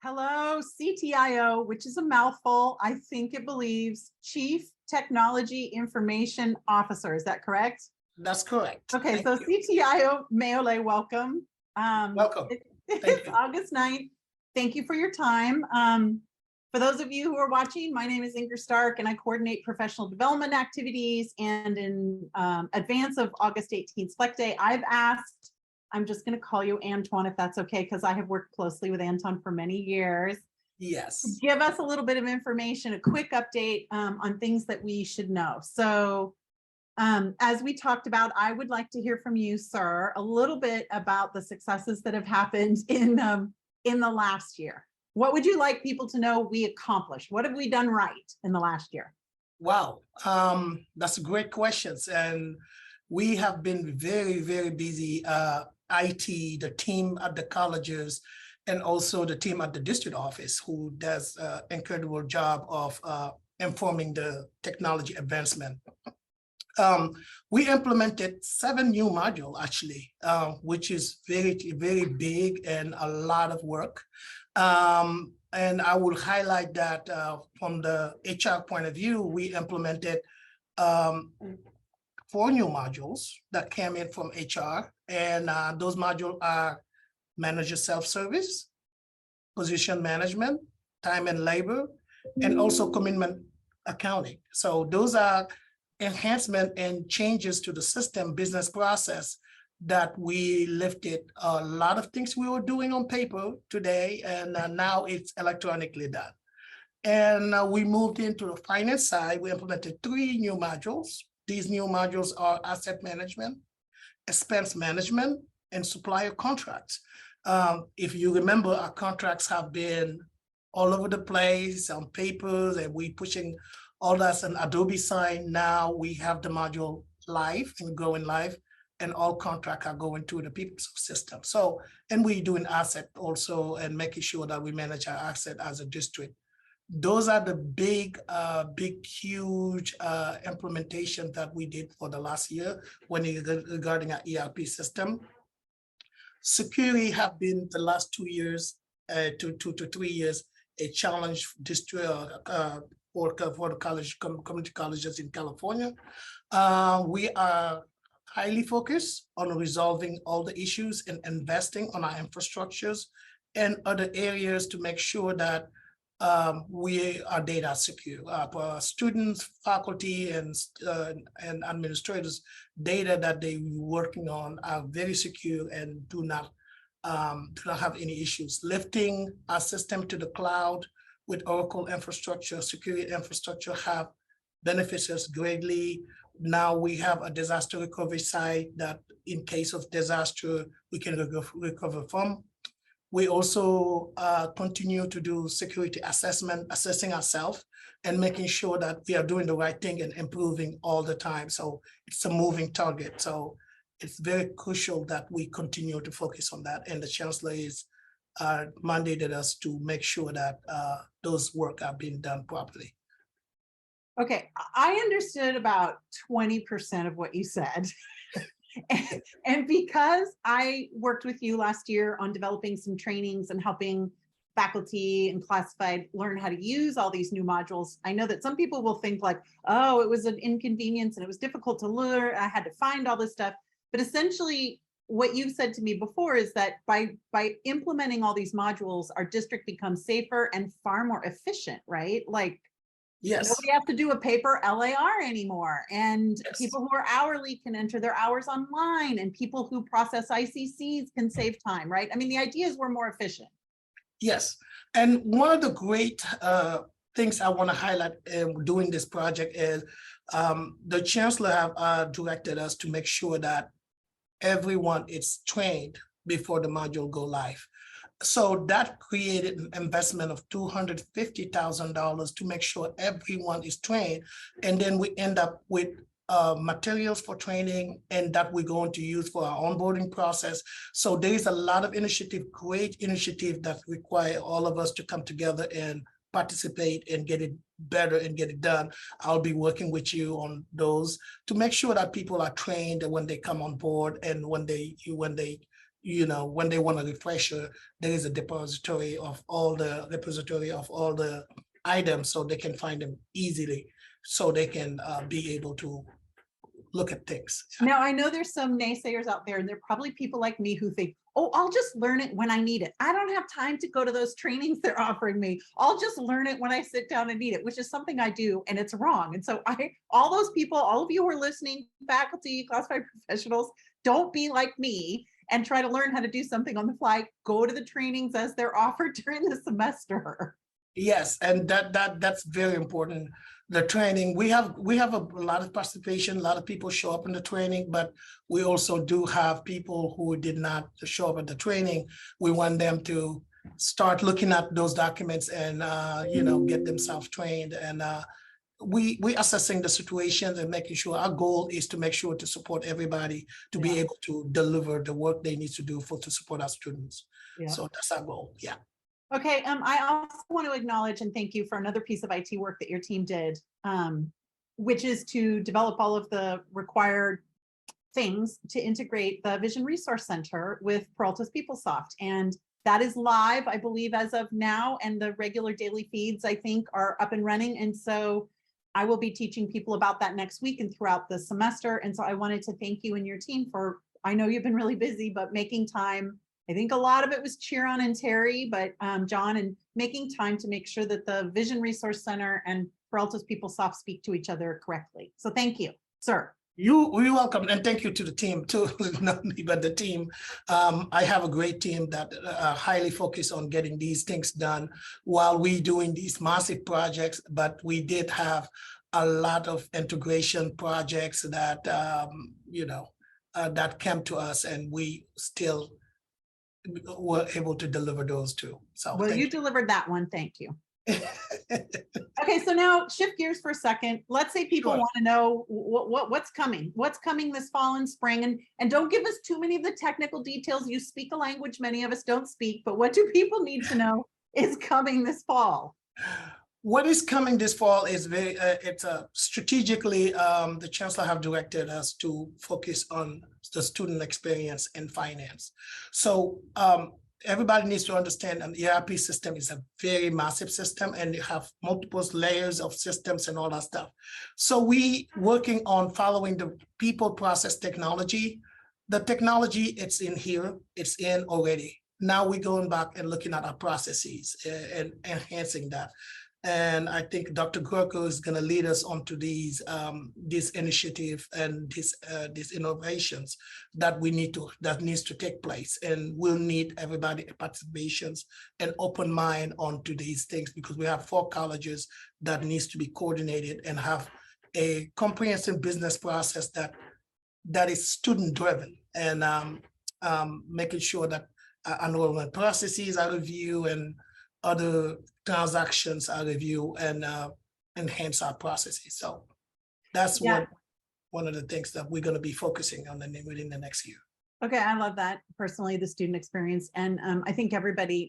Hello, CTIO, which is a mouthful. I think it believes Chief Technology Information Officer. Is that correct? That's correct. Okay, so CTIO Mehouelley, welcome. Welcome. It's August 9th. Thank you for your time. For those of you who are watching, my name is Inger Stark and I coordinate professional development activities. And in advance of August 18th Select Day, I've asked, I'm just going to call you Antoine, if that's okay, because I have worked closely with Antoine for many years. Yes. Give us a little bit of information, a quick update on things that we should know. So as we talked about, I would like to hear from you, sir, a little bit about the successes that have happened in the last year. What would you like people to know we accomplished? What have we done right in the last year? Wow, that's a great question. And we have been very, very busy. IT, the team at the colleges, and also the team at the district office, who does an incredible job of informing the technology advancement. We implemented 7 new modules, actually, which is very, very big and a lot of work. And I will highlight that from the HR point of view, we implemented 4 new modules that came in from HR, and those modules are manager self-service, position management, time and labor, and also commitment accounting. So those are enhancement and changes to the system business process that we lifted a lot of things we were doing on paper today, and now it's electronically done. And we moved into the finance side. We implemented 3 new modules. These new modules are asset management, expense management, and supplier contracts. If you remember, our contracts have been all over the place on papers, and we pushing all that's an Adobe sign. Now we have the module live and going live, and all contracts are going through the people's system. So, and we doing asset also and making sure that we manage our asset as a district. Those are the big, huge implementation that we did for the last year when regarding our ERP system. Security have been the last 2 years, 2 to 3 years, a challenge district for the college, community colleges in California. We are highly focused on resolving all the issues and investing on our infrastructures and other areas to make sure that we are data secure. Students, faculty, and administrators, data that they're working on are very secure and do not have any issues. Lifting our system to the cloud with Oracle infrastructure, security infrastructure have benefits us greatly. Now we have a disaster recovery site that in case of disaster, we can recover from. We also continue to do security assessment, assessing ourselves and making sure that we are doing the right thing and improving all the time. So it's a moving target. So it's very crucial that we continue to focus on that. And the Chancellor is mandated us to make sure that those work are being done properly. Okay, I understood about 20% of what you said. And because I worked with you last year on developing some trainings and helping faculty and classified learn how to use all these new modules, I know that some people will think like, oh, it was an inconvenience and it was difficult to learn. I had to find all this stuff. But essentially, what you've said to me before is that by implementing all these modules, our district becomes safer and far more efficient, right? Like, yes, nobody has to do a paper LAR anymore. And yes, people who are hourly can enter their hours online, and people who process ICCs can save time, right? I mean, the idea is we're more efficient. Yes. And one of the great things I want to highlight doing this project is the Chancellor have directed us to make sure that everyone is trained before the module go live. So that created an investment of $250,000 to make sure everyone is trained. And then we end up with materials for training, and that we're going to use for our onboarding process. So there is a lot of initiative, great initiative that require all of us to come together and participate and get it better and get it done. I'll be working with you on those to make sure that people are trained when they come on board and when they when they want a refresher, there is a repository of all the items, so they can find them easily, so they can be able to look at things. Now, I know there's some naysayers out there, and there are probably people like me who think, oh, I'll just learn it when I need it. I don't have time to go to those trainings they're offering me. I'll just learn it when I sit down and need it, which is something I do, and it's wrong. And so all those people, all of you who are listening, faculty, classified professionals, don't be like me and try to learn how to do something on the fly. Go to the trainings as they're offered during the semester. Yes, and that's very important. The training, we have a lot of participation, a lot of people show up in the training, but we also do have people who did not show up at the training. We want them to start looking at those documents and get themselves trained. And we assessing the situations and making sure our goal is to make sure to support everybody to be able to deliver the work they need to do to support our students. So that's our goal. Yeah. Okay, I also want to acknowledge and thank you for another piece of IT work that your team did, which is to develop all of the required things to integrate the Vision Resource Center with Peralta's PeopleSoft. And that is live, I believe, as of now, and the regular daily feeds, I think, are up and running. And so I will be teaching people about that next week and throughout the semester. And so I wanted to thank you and your team for, I know you've been really busy, but making time. I think a lot of it was Chiron and Terry, but John, and making time to make sure that the Vision Resource Center and Peralta's PeopleSoft speak to each other correctly. So thank you, sir. You're welcome, and thank you to the team too, not me, but the team. I have a great team that are highly focused on getting these things done while we doing these massive projects, but we did have a lot of integration projects that, that came to us, and we still were able to deliver those too. So well, you delivered that one. Thank you. Okay, so now shift gears for a second. Let's say people want to know what's coming. What's coming this fall and spring, and don't give us too many of the technical details. You speak a language many of us don't speak, but what do people need to know is coming this fall? What is coming this fall is strategically, the Chancellor have directed us to focus on the student experience in finance. So everybody needs to understand an ERP system is a very massive system, and you have multiple layers of systems and all that stuff. So we working on following the people process technology. The technology, it's in here, it's in already. Now we're going back and looking at our processes and enhancing that. And I think Dr. Gorko is going to lead us onto these this initiative and these innovations that needs to take place. And we'll need everybody participations and open mind onto these things, because we have 4 colleges that needs to be coordinated and have a comprehensive business process that is student driven, and making sure that enrollment processes are reviewed and other transactions are reviewed and enhance our processes. So that's one of the things that we're going to be focusing on within the next year. Okay, I love that personally, the student experience. And I think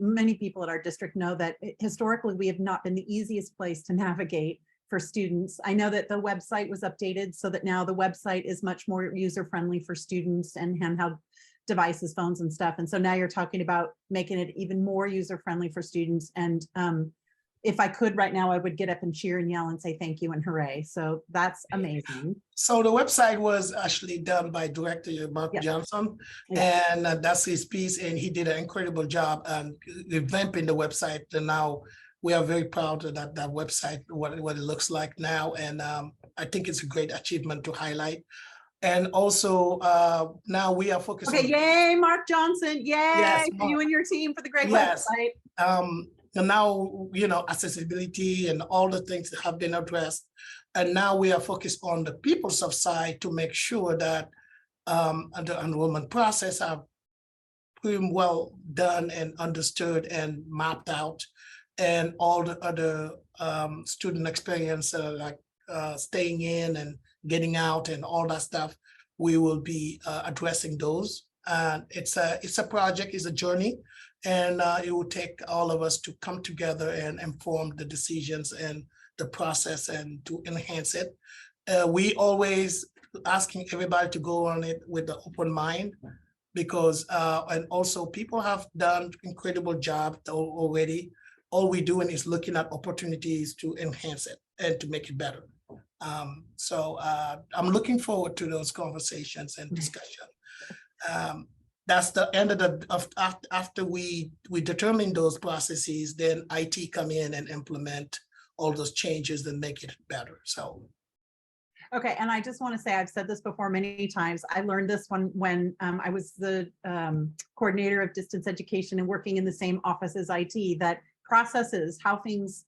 many people at our district know that historically we have not been the easiest place to navigate for students. I know that the website was updated so that now the website is much more user-friendly for students and handheld devices, phones and stuff. And so now you're talking about making it even more user-friendly for students. And if I could right now, I would get up and cheer and yell and say thank you and hooray. So that's amazing. So the website was actually done by Director Mark Johnson, and that's his piece. And he did an incredible job revamping the website. And now we are very proud of that website, what it looks like now. And I think it's a great achievement to highlight. And also now we are focusing. Okay, yay, Mark Johnson, yay, yes, you and your team for the great website. And now, accessibility and all the things that have been addressed. And now we are focused on the PeopleSoft side to make sure that the enrollment process are pretty well done and understood and mapped out, and all the other student experience like staying in and getting out and all that stuff. We will be addressing those. It's a project, it's a journey, and it will take all of us to come together and inform the decisions and the process and to enhance it. We always asking everybody to go on it with the open mind. because, and also people have done incredible job already. All we're doing is looking at opportunities to enhance it and to make it better. So I'm looking forward to those conversations and discussion. That's the end of after we determine those processes, then IT come in and implement all those changes and make it better. So. Okay, and I just want to say, I've said this before many times. I learned this when I was the coordinator of distance education and working in the same office as IT, that processes, how things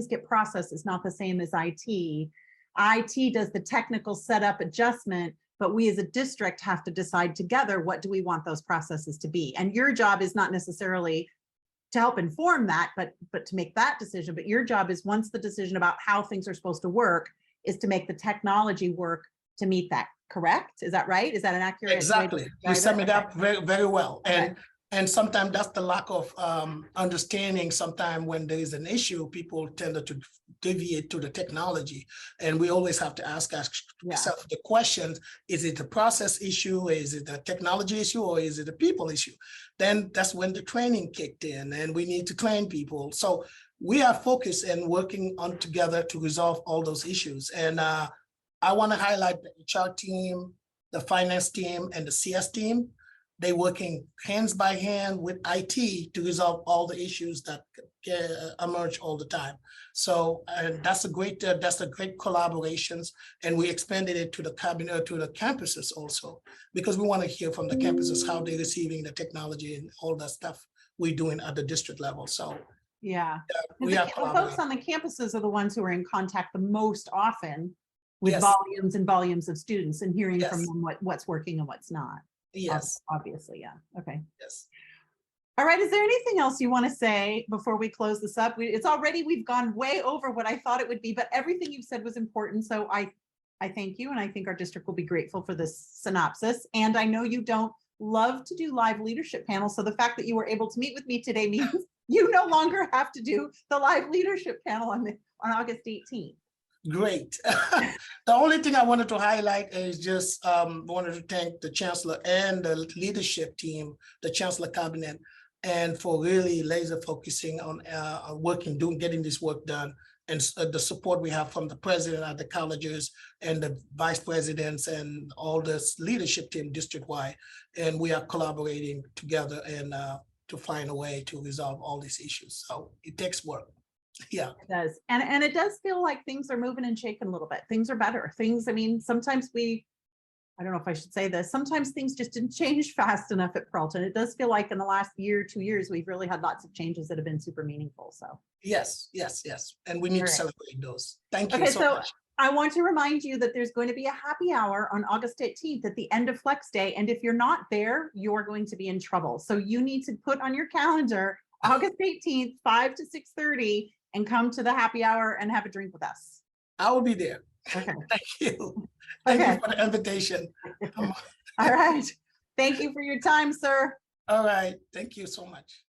get processed is not the same as IT. IT does the technical setup adjustment, but we as a district have to decide together, what do we want those processes to be? And your job is not necessarily to help inform that, but to make that decision. But your job is, once the decision about how things are supposed to work, is to make the technology work to meet that. Correct? Is that right? Is that an accurate? Exactly. You sum it up very, very well. Okay. And sometimes that's the lack of understanding. Sometimes when there is an issue, people tend to deviate to the technology. And we always have to ask ourselves the question, is it a process issue? Is it a technology issue? Or is it a people issue? Then that's when the training kicked in, and we need to train people. So we are focused and working on together to resolve all those issues. And I want to highlight the HR team, the finance team, and the CS team. They working hands by hand with IT to resolve all the issues that emerge all the time. So that's a great collaborations, and we expanded it to the cabinet, to the campuses also, because we want to hear from the campuses how they're receiving the technology and all that stuff we're doing at the district level. So. Yeah, we are folks on the campuses are the ones who are in contact the most often with Yes. volumes and volumes of students, and hearing Yes. from them what's working and what's not. Yes. Obviously, yeah. Okay. Yes. All right. Is there anything else you want to say before we close this up? We've gone way over what I thought it would be, but everything you've said was important. So I thank you, and I think our district will be grateful for this synopsis. And I know you don't love to do live leadership panels, so the fact that you were able to meet with me today means you no longer have to do the live leadership panel on August 18th. Great. The only thing I wanted to highlight is just wanted to thank the Chancellor and the leadership team, the Chancellor cabinet, and for really laser focusing on getting this work done, and the support we have from the president at the colleges and the vice presidents and all this leadership team district-wide. And we are collaborating together and to find a way to resolve all these issues. So it takes work. Yeah, it does. And it does feel like things are moving and shaking a little bit. Things are better. I mean, sometimes I don't know if I should say this, sometimes things just didn't change fast enough at Peralta. And it does feel like in the last year, 2 years, we've really had lots of changes that have been super meaningful. So yes. And we need to celebrate those. Thank you so much. I want to remind you that there's going to be a happy hour on August 18th at the end of Flex Day. And if you're not there, you're going to be in trouble. So you need to put on your calendar August 18th, 5 to 6:30, and come to the happy hour and have a drink with us. I will be there. Okay. Thank you. Thank you for the invitation. All right. Thank you for your time, sir. All right. Thank you so much.